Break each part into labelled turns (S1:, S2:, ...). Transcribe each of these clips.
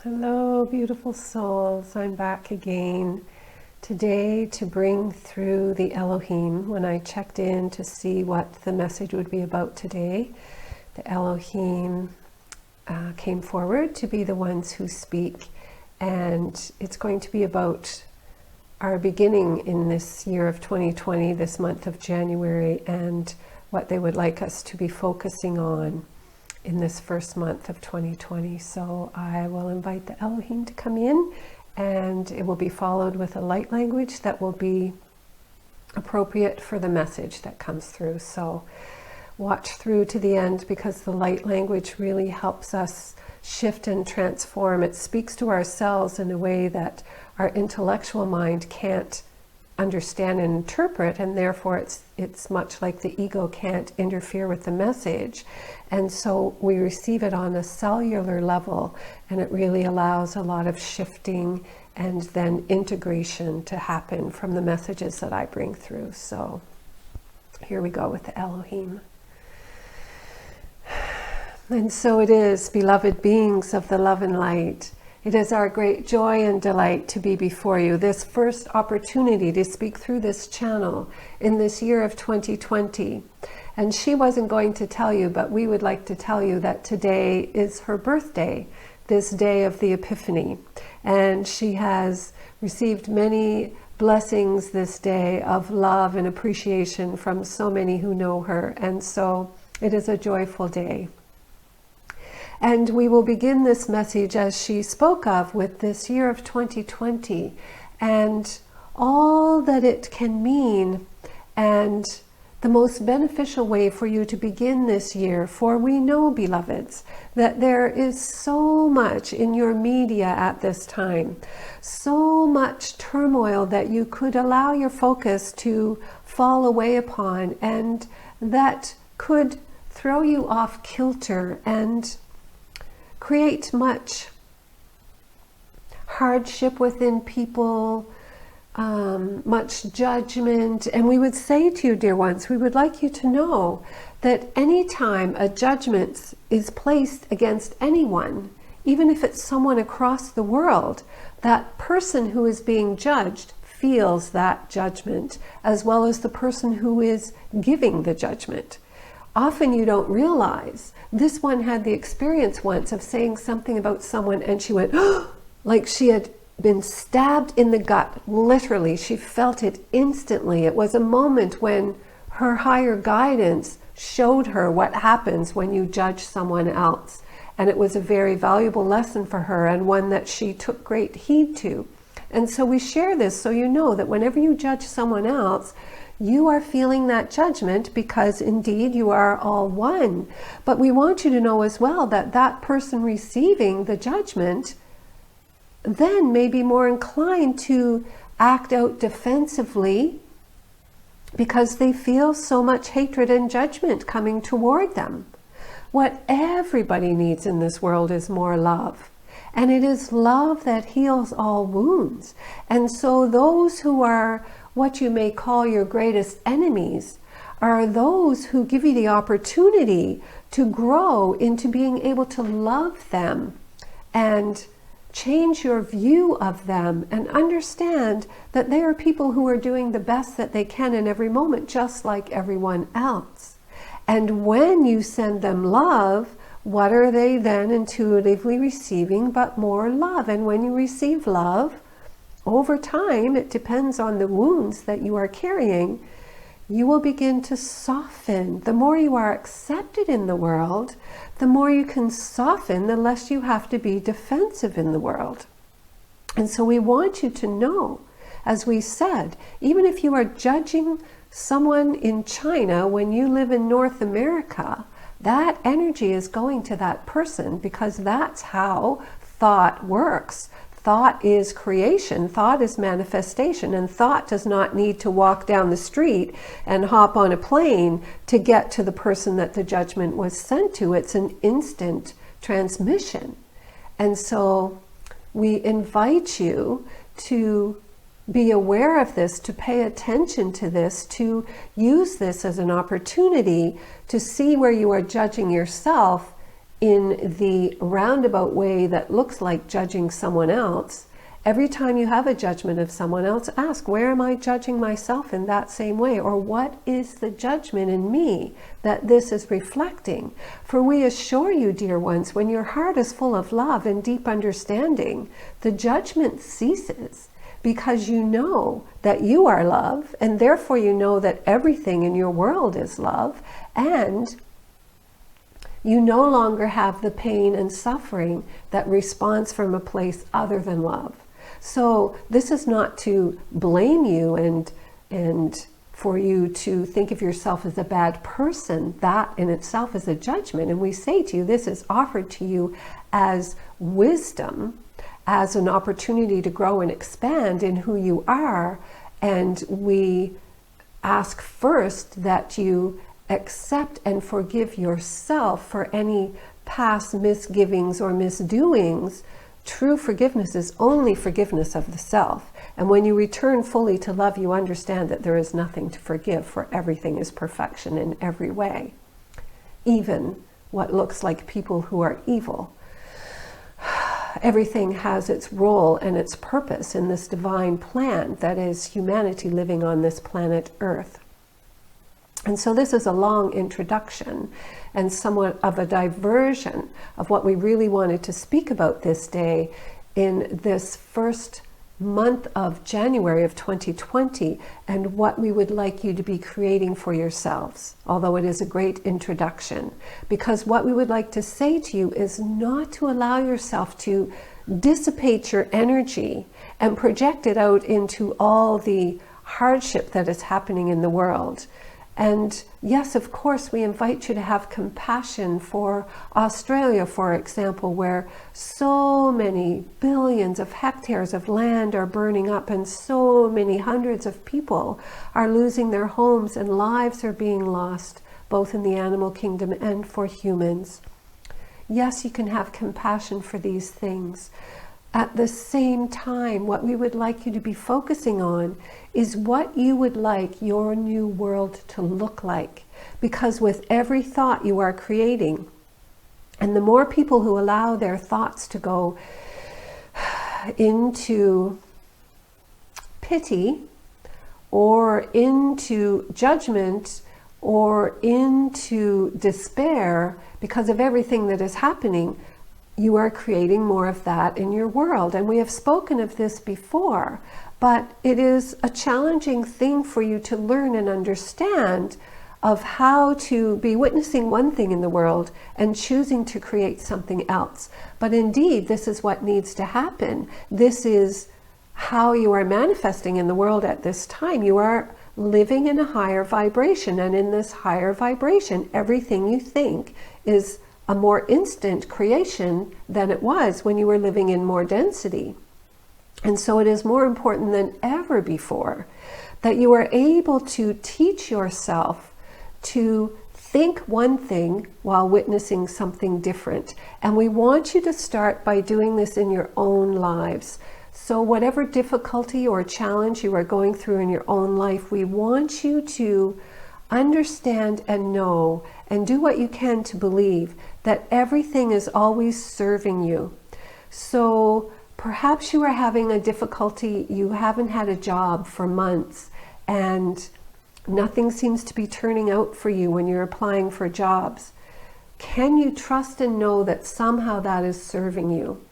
S1: Hello, beautiful souls. I'm back again today to bring through the Elohim. When I checked in to see what the message would be about today, the Elohim came forward to be the ones who speak, and it's going to be about our beginning in this year of 2020, this month of January, and what they would like us to be focusing on in this first month of 2020. So I will invite the Elohim to come in, and it will be followed with a light language that will be appropriate for the message that comes through. So watch through to the end, because the light language really helps us shift and transform. It speaks to ourselves in a way that our intellectual mind can't understand and interpret, and therefore it's much like the ego can't interfere with the message. And so we receive it on a cellular level, and it really allows a lot of shifting and then integration to happen from the messages that I bring through. So here we go with the Elohim. And so it is, beloved beings of the love and light. It is our great joy and delight to be before you. This first opportunity to speak through this channel in this year of 2020. And she wasn't going to tell you, but we would like to tell you that today is her birthday, this day of the Epiphany. And she has received many blessings this day of love and appreciation from so many who know her. And so it is a joyful day. And we will begin this message, as she spoke of, with this year of 2020 and all that it can mean, and the most beneficial way for you to begin this year. For we know, beloveds, that there is so much in your media at this time, so much turmoil that you could allow your focus to fall away upon, and that could throw you off kilter and create much hardship within people, much judgment. And we would say to you, dear ones, we would like you to know that anytime a judgment is placed against anyone, even if it's someone across the world, that person who is being judged feels that judgment, as well as the person who is giving the judgment. Often you don't realize. This one had the experience once of saying something about someone, and she went, like she had been stabbed in the gut. Literally, she felt it instantly. It was a moment when her higher guidance showed her what happens when you judge someone else. And it was a very valuable lesson for her, and one that she took great heed to. And so we share this so you know that whenever you judge someone else, you are feeling that judgment, because indeed you are all one. But we want you to know as well that that person receiving the judgment then may be more inclined to act out defensively, because they feel so much hatred and judgment coming toward them. What everybody needs in this world is more love. And it is love that heals all wounds. And so those who are what you may call your greatest enemies are those who give you the opportunity to grow into being able to love them and change your view of them, and understand that they are people who are doing the best that they can in every moment, just like everyone else. And when you send them love, what are they then intuitively receiving but more love? And when you receive love, over time, it depends on the wounds that you are carrying, you will begin to soften. The more you are accepted in the world, the more you can soften, the less you have to be defensive in the world. And so we want you to know, as we said, even if you are judging someone in China when you live in North America, that energy is going to that person, because that's how thought works. Thought is creation, thought is manifestation, and thought does not need to walk down the street and hop on a plane to get to the person that the judgment was sent to. It's an instant transmission. And so we invite you to be aware of this, to pay attention to this, to use this as an opportunity to see where you are judging yourself in the roundabout way that looks like judging someone else, every time you have a judgment of someone else, ask, where am I judging myself in that same way? Or what is the judgment in me that this is reflecting? For we assure you, dear ones, when your heart is full of love and deep understanding, the judgment ceases, because you know that you are love, and therefore you know that everything in your world is love, and you no longer have the pain and suffering that responds from a place other than love. So this is not to blame you and for you to think of yourself as a bad person. That in itself is a judgment. And we say to you, this is offered to you as wisdom, as an opportunity to grow and expand in who you are. And we ask first that you accept and forgive yourself for any past misgivings or misdoings. True forgiveness is only forgiveness of the self. And when you return fully to love, you understand that there is nothing to forgive, for everything is perfection in every way. Even what looks like people who are evil. Everything has its role and its purpose in this divine plan that is humanity living on this planet Earth. And so this is a long introduction and somewhat of a diversion of what we really wanted to speak about this day in this first month of January of 2020, and what we would like you to be creating for yourselves, although it is a great introduction. Because what we would like to say to you is not to allow yourself to dissipate your energy and project it out into all the hardship that is happening in the world. And yes, of course, we invite you to have compassion for Australia, for example, where so many billions of hectares of land are burning up, and so many hundreds of people are losing their homes, and lives are being lost, both in the animal kingdom and for humans. Yes, you can have compassion for these things. At the same time, what we would like you to be focusing on is what you would like your new world to look like. Because with every thought you are creating, and the more people who allow their thoughts to go into pity, or into judgment, or into despair because of everything that is happening, you are creating more of that in your world. And we have spoken of this before, but it is a challenging thing for you to learn and understand of how to be witnessing one thing in the world and choosing to create something else. But indeed, this is what needs to happen. This is how you are manifesting in the world at this time. You are living in a higher vibration, and in this higher vibration, everything you think is a more instant creation than it was when you were living in more density. And so it is more important than ever before that you are able to teach yourself to think one thing while witnessing something different. And we want you to start by doing this in your own lives. So whatever difficulty or challenge you are going through in your own life, we want you to understand and know and do what you can to believe that everything is always serving you. So perhaps you are having a difficulty, you haven't had a job for months, and nothing seems to be turning out for you when you're applying for jobs. Can you trust and know that somehow that is serving you?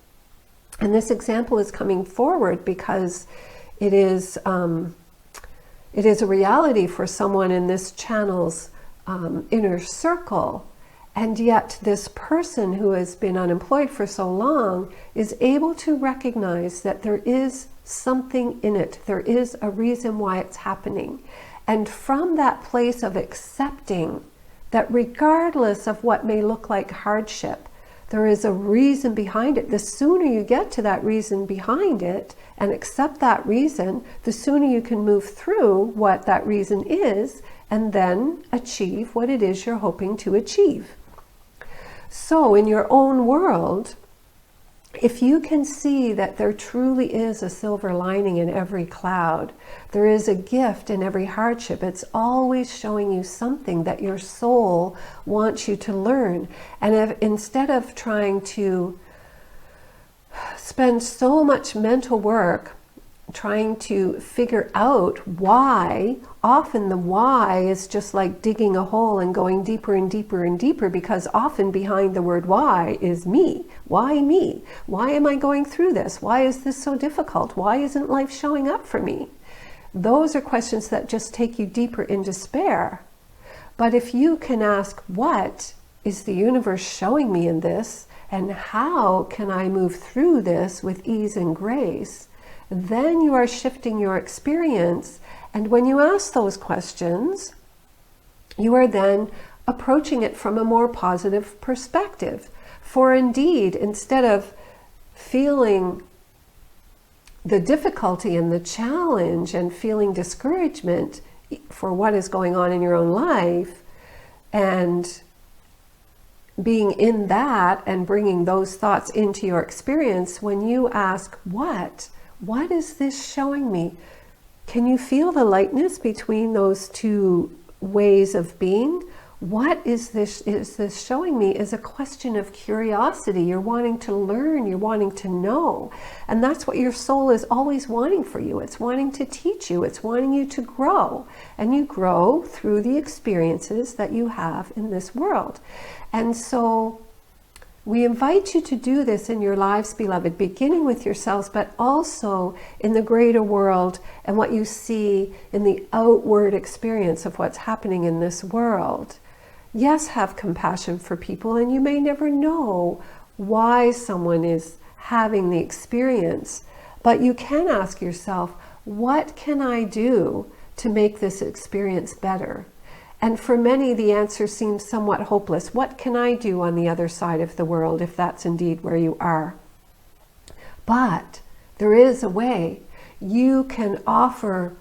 S1: And this example is coming forward because it is a reality for someone in this channel's inner circle. And yet this person who has been unemployed for so long is able to recognize that there is something in it. There is a reason why it's happening. And from that place of accepting that regardless of what may look like hardship, there is a reason behind it. The sooner you get to that reason behind it and accept that reason, the sooner you can move through what that reason is and then achieve what it is you're hoping to achieve. So in your own world, if you can see that there truly is a silver lining in every cloud, there is a gift in every hardship, it's always showing you something that your soul wants you to learn. And instead of trying to spend so much mental work trying to figure out why, often the why is just like digging a hole and going deeper and deeper and deeper, because often behind the word why is me. Why me? Why am I going through this? Why is this so difficult? Why isn't life showing up for me? Those are questions that just take you deeper in despair. But if you can ask, what is the universe showing me in this? And how can I move through this with ease and grace? Then you are shifting your experience. And when you ask those questions, you are then approaching it from a more positive perspective. For indeed, instead of feeling the difficulty and the challenge and feeling discouragement for what is going on in your own life, and being in that and bringing those thoughts into your experience, when you ask, what is this showing me? Can you feel the lightness between those two ways of being? What is this showing me is a question of curiosity. You're wanting to learn, you're wanting to know. And that's what your soul is always wanting for you. It's wanting to teach you, it's wanting you to grow. And you grow through the experiences that you have in this world. And so we invite you to do this in your lives, beloved, beginning with yourselves, but also in the greater world and what you see in the outward experience of what's happening in this world. Yes, have compassion for people, and you may never know why someone is having the experience, but you can ask yourself, what can I do to make this experience better? And for many, the answer seems somewhat hopeless. What can I do on the other side of the world if that's indeed where you are? But there is a way. You can offer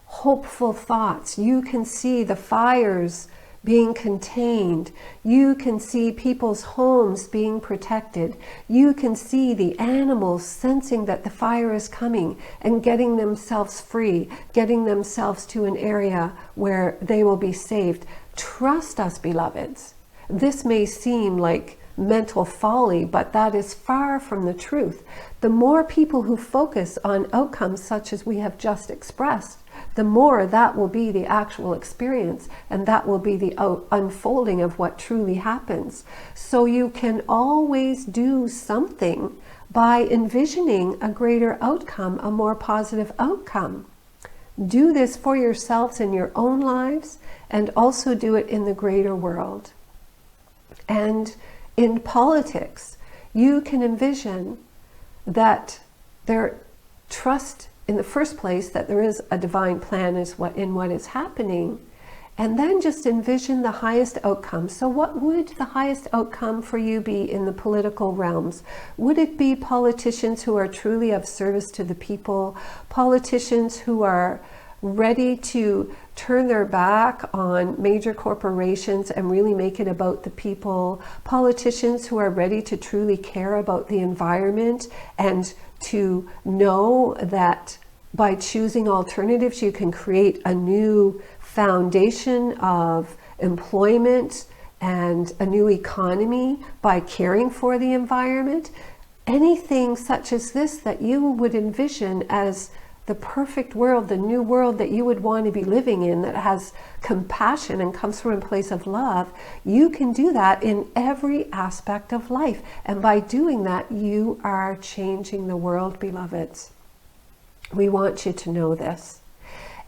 S1: hopeful thoughts. You can see the fires being contained. You can see people's homes being protected. You can see the animals sensing that the fire is coming and getting themselves free, getting themselves to an area where they will be saved. Trust us, beloveds. This may seem like mental folly, but that is far from the truth. The more people who focus on outcomes such as we have just expressed, the more that will be the actual experience, and that will be the unfolding of what truly happens. So you can always do something by envisioning a greater outcome, a more positive outcome. Do this for yourselves in your own lives, and also do it in the greater world. And in politics, you can envision that trust in the first place that there is a divine plan in what is happening, and then just envision the highest outcome. So what would the highest outcome for you be in the political realms? Would it be politicians who are truly of service to the people, politicians who are ready to turn their back on major corporations and really make it about the people, politicians who are ready to truly care about the environment and to know that by choosing alternatives you can create a new foundation of employment and a new economy by caring for the environment. Anything such as this that you would envision as the perfect world, the new world that you would want to be living in, that has compassion and comes from a place of love, you can do that in every aspect of life. And by doing that, you are changing the world, beloveds. We want you to know this.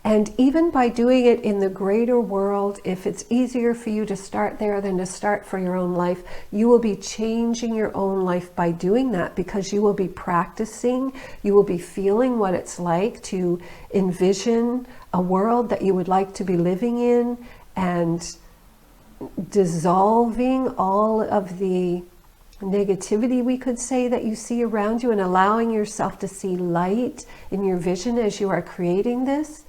S1: And even by doing it in the greater world, if it's easier for you to start there than to start for your own life, you will be changing your own life by doing that, because you will be practicing, you will be feeling what it's like to envision a world that you would like to be living in, and dissolving all of the negativity, we could say, that you see around you, and allowing yourself to see light in your vision as you are creating this.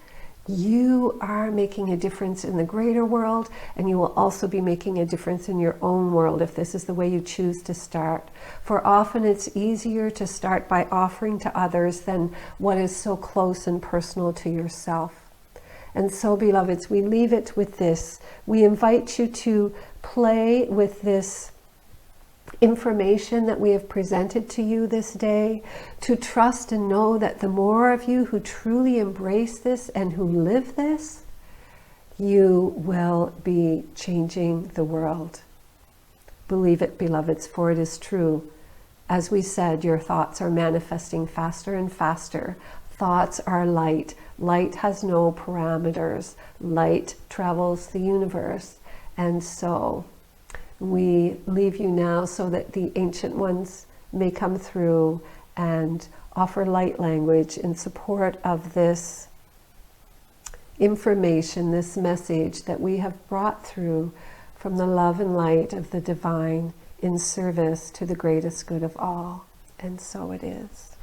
S1: you are making a difference in the greater world, and you will also be making a difference in your own world if this is the way you choose to start. For often it's easier to start by offering to others than what is so close and personal to yourself. And so, beloveds, we leave it with this. We invite you to play with this information that we have presented to you this day, to trust and know that the more of you who truly embrace this and who live this, you will be changing the world. Believe it, beloveds, for it is true. As we said, your thoughts are manifesting faster and faster. Thoughts are light. Light has no parameters. Light travels the universe. And so we leave you now so that the ancient ones may come through and offer light language in support of this information, this message that we have brought through from the love and light of the divine in service to the greatest good of all. And so it is.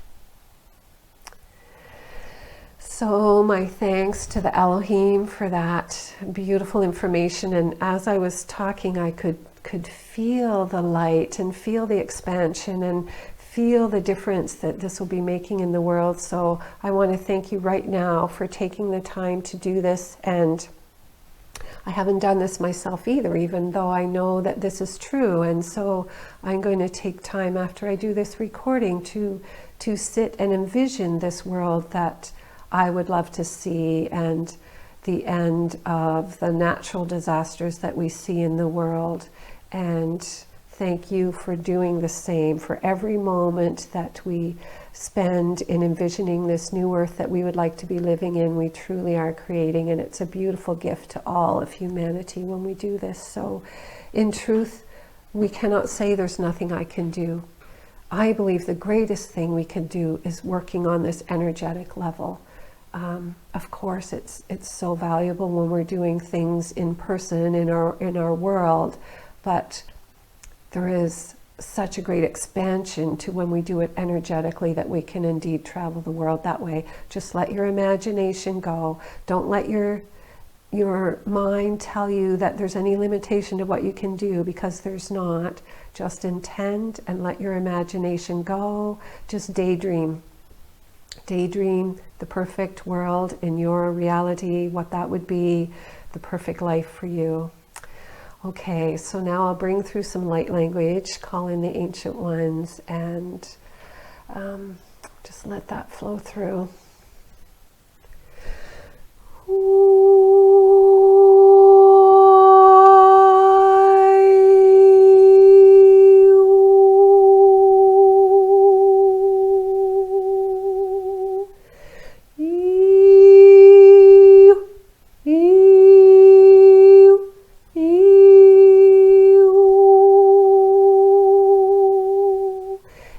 S1: So my thanks to the Elohim for that beautiful information. And as I was talking, I could feel the light and feel the expansion and feel the difference that this will be making in the world. So I want to thank you right now for taking the time to do this. And I haven't done this myself either, even though I know that this is true. And so I'm going to take time after I do this recording to sit and envision this world that I would love to see, and the end of the natural disasters that we see in the world. And thank you for doing the same. For every moment that we spend in envisioning this new earth that we would like to be living in, we truly are creating, and it's a beautiful gift to all of humanity when we do this. So in truth, we cannot say there's nothing I can do. I believe the greatest thing we can do is working on this energetic level. Of course, it's so valuable when we're doing things in person in our world, but there is such a great expansion to when we do it energetically that we can indeed travel the world that way. Just let your imagination go. Don't let your mind tell you that there's any limitation to what you can do, because there's not. Just intend and let your imagination go. Just daydream. Daydream the perfect world in your reality, what that would be, the perfect life for you. Okay, so now I'll bring through some light language, call in the ancient ones, and just let that flow through.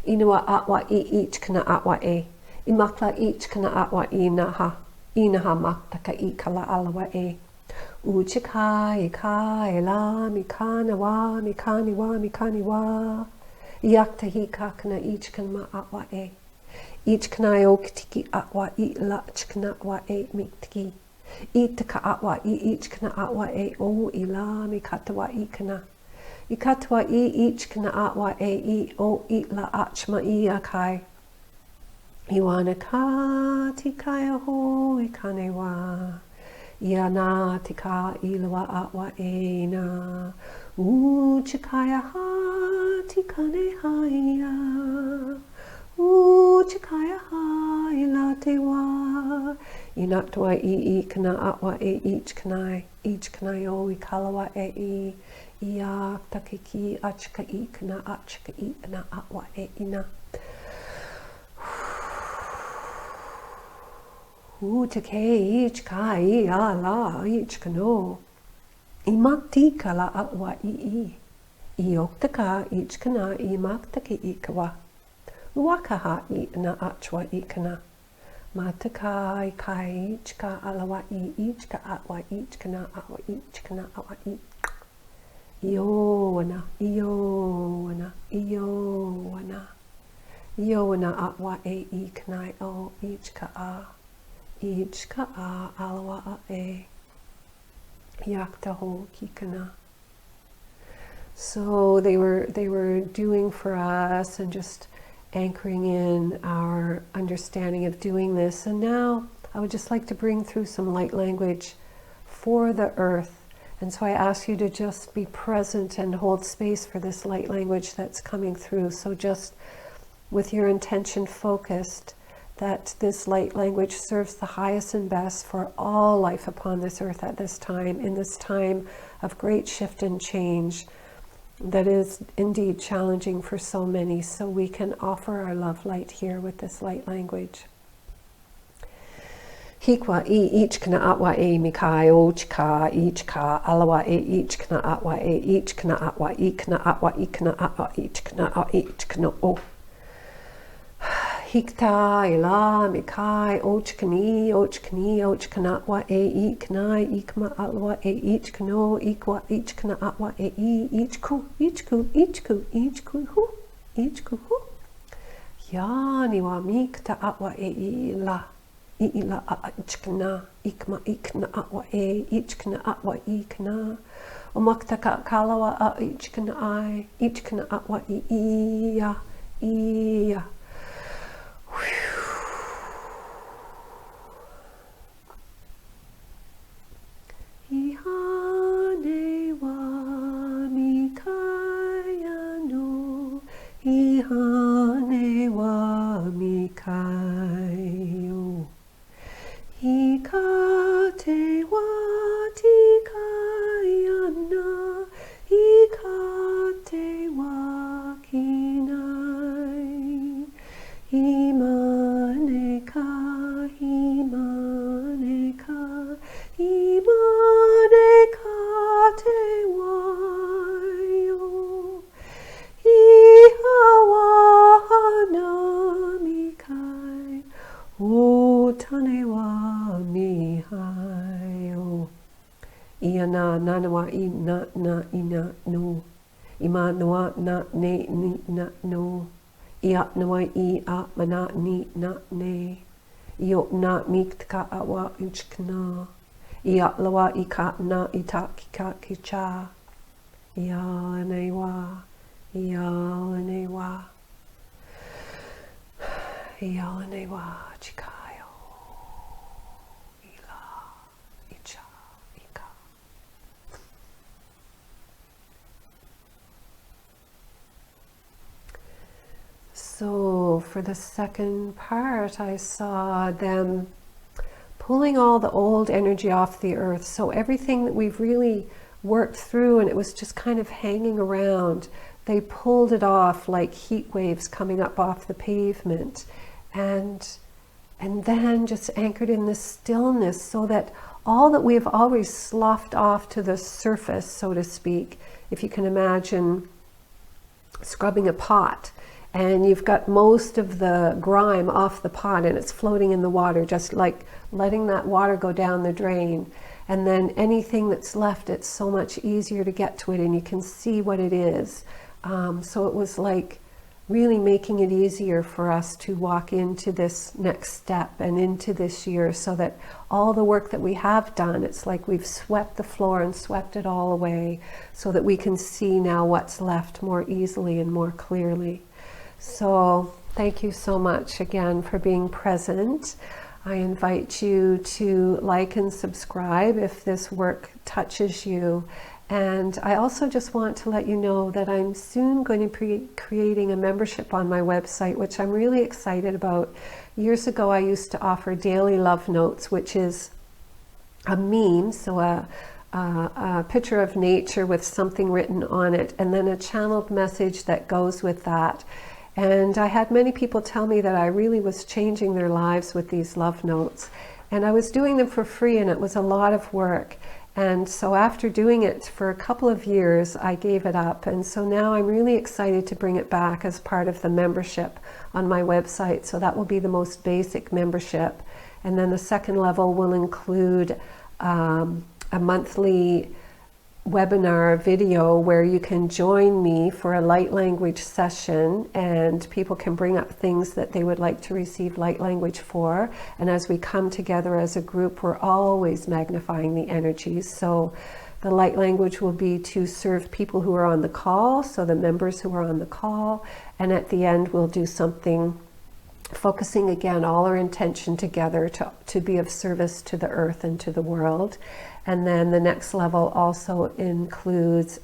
S1: Inawa atwa I each kana atwa e. Imakla each kana atwa inaha. Inaha maktaka I kala alawa e. Uchikai kai la mikana wa mikani wa mikani wa. Yaktahi kakana each kana atwa e. Each kana oktiki atwa I lach kana wa e miktiki. Itaka atwa I each kana atwa e o ila mikatawa I kana. Ikatwa I each kana atwa e I o I la achma I akai. Iwana ka tikaya ho ikane wa. Iana tika ilawa atwa e na. Uchikaya ha tikane haya. Uchikaya ha ilate wa. Inatwa I kana atwa e each kanai. Each kanai o ikalawa e I. Ia takiki achka I kana achka I kana atwa e ina. Utake each kai ala each kano. Imakti kala atwa I. Ioktaka each kana imaktaki ikawa. Wakaha I na achwa I kana. Mataka kai each ka alawa I each ka atwa each kana atwa each kana atwa I. Iowana, Iowana, Iowana. Iowana atwa e I kanai o each ka a. Ich ka'a alawa e yaktaho kikana. So they were doing for us and just anchoring in our understanding of doing this. And now I would just like to bring through some light language for the earth. And so I ask you to just be present and hold space for this light language that's coming through. So just with your intention focused, that this light language serves the highest and best for all life upon this earth at this time, in this time of great shift and change that is indeed challenging for so many. So we can offer our love light here with this light language. Hikwa e ich kana atwa e mikai ochka ich ka alawa e ich kana atwa e ich kana atwa e kana atwa e kana atwa ich kana a ich kana o. Hikta ila mikai ochkani ochkani ochkana atwa e ikna ikma atwa e ich kano ikwa ich kana atwa e ich ku hu ich ku hu. Yani wa mikta atwa e la. Ila ichkana ikma ikna atwa e ichkana atwa ikna omaktaka kalawa a ichkana I ichkana atwa iya iya. Ihane wa mikaya no ihane wa mikayo. Ikate wati kayana, ikate wakinai, imaneka, imaneka, imaneka te wayo, ihawahana mikai, o tanewa mihayo. Iana nanawa ina na ina no. Ima noa na ne ni na no. Iat nawa I at mana ni na ne. Iot na miktka awa uchkna. Iat lawa ika na itakika kicha. Ialenewa. Ialenewa. Ialenewa chikayo. Ila icha ika. So for the second part, I saw them pulling all the old energy off the earth. So everything that we've really worked through and it was just kind of hanging around, they pulled it off like heat waves coming up off the pavement. And then just anchored in this stillness so that all that we've always sloughed off to the surface, so to speak, if you can imagine scrubbing a pot and you've got most of the grime off the pot and it's floating in the water, just like letting that water go down the drain. And then anything that's left, it's so much easier to get to it and you can see what it is. So it was like really making it easier for us to walk into this next step and into this year so that all the work that we have done, it's like we've swept the floor and swept it all away so that we can see now what's left more easily and more clearly. So thank you so much again for being present. I invite you to like and subscribe if this work touches you. And I also just want to let you know that I'm soon going to be creating a membership on my website, which I'm really excited about. Years ago, I used to offer daily love notes, which is a meme, so a picture of nature with something written on it, and then a channeled message that goes with that. And I had many people tell me that I really was changing their lives with these love notes. And I was doing them for free, and it was a lot of work. And so after doing it for a couple of years, I gave it up. And so now I'm really excited to bring it back as part of the membership on my website. So that will be the most basic membership. And then the second level will include a monthly webinar video where you can join me for a light language session, and people can bring up things that they would like to receive light language for. And as we come together as a group, we're always magnifying the energies. So the light language will be to serve people who are on the call, so the members who are on the call. And at the end, we'll do something focusing again all our intention together to be of service to the earth and to the world. And then the next level also includes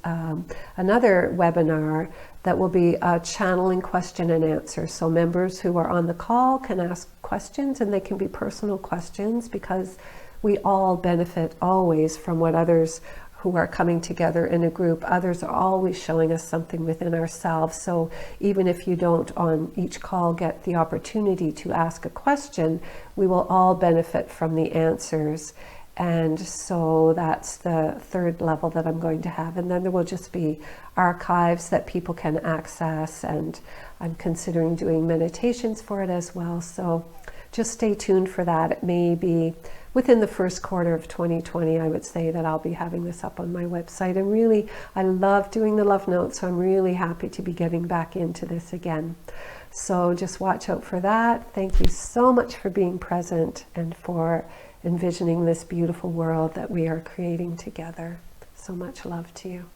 S1: another webinar that will be a channeling question and answer. So members who are on the call can ask questions, and they can be personal questions, because we all benefit always from what others who are coming together in a group, others are always showing us something within ourselves. So even if you don't on each call get the opportunity to ask a question, we will all benefit from the answers. And so that's the third level that I'm going to have. And then there will just be archives that people can access, and I'm considering doing meditations for it as well. So just stay tuned for that. It may be within the first quarter of 2020, I would say, that I'll be having this up on my website. And really, I love doing the love notes, so I'm really happy to be getting back into this again. So just watch out for that. Thank you so much for being present and for envisioning this beautiful world that we are creating together. So much love to you.